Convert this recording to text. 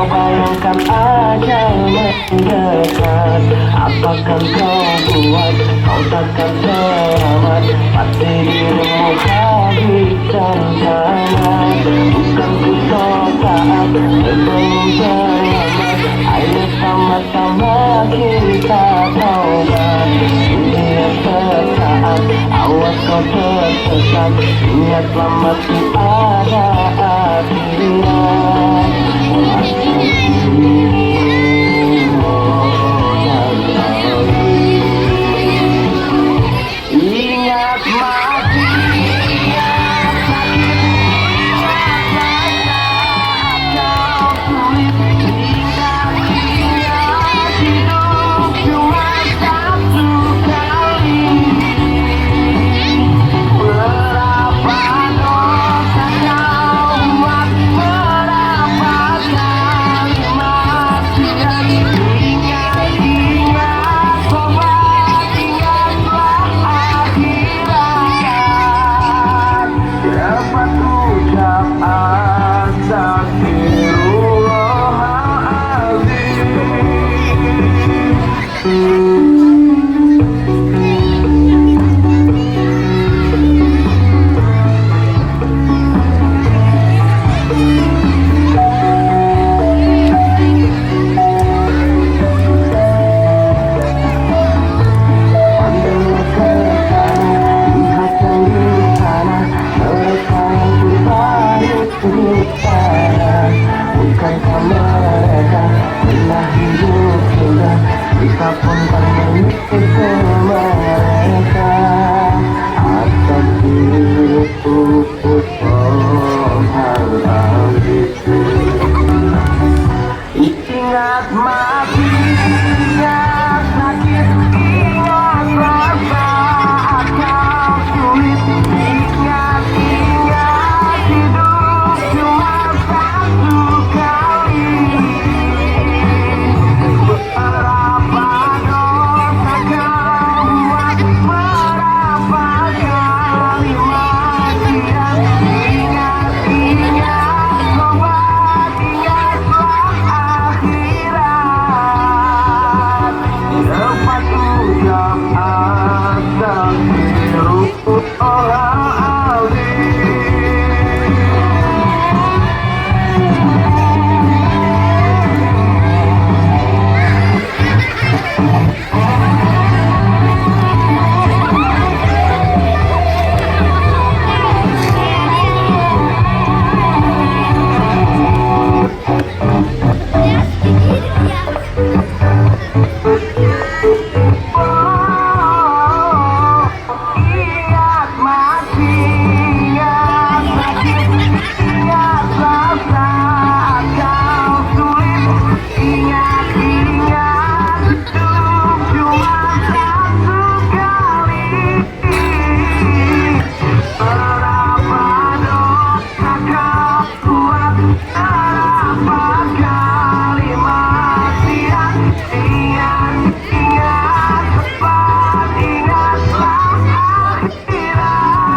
bayangkan ajal mendekat, apakan kau buat, kau takkan selamat. Pasti dirimu habis dan tamat. Bukan ku so taat sebelum terlambat. Ayo sama-sama kita taubat. Dunia sesaat, awas kau tersesat. Ingatlah masih ada akhirnya. Ingat mati yang sakit, ingatlah saat kau sulit. Ingat hidup cuma satu kali. Berapa dosa kau buat, berapa kali maksiat. Ingat tobat, ingatlah akhirat. Dapat ucap bukankah mereka pernah hidup sudah, kita pun kan mengikuti mereka. Atas hidup harap itu. Ingat mati, ingat sakit, ingat rasa kau sulit. Ingat hidup cuma satu kali. Berapa dosa kau buat, berapa kali maksiat. Ingat tobat, ingatlah akhirat. Dapat ucap ingat mati, ingat sakit, ingat rasa kau sulit. Ingat hidup cuma satu kali. Berapa dosa kau buat, berapa kali maksiat. Ingat tepat, ingatlah akhirat.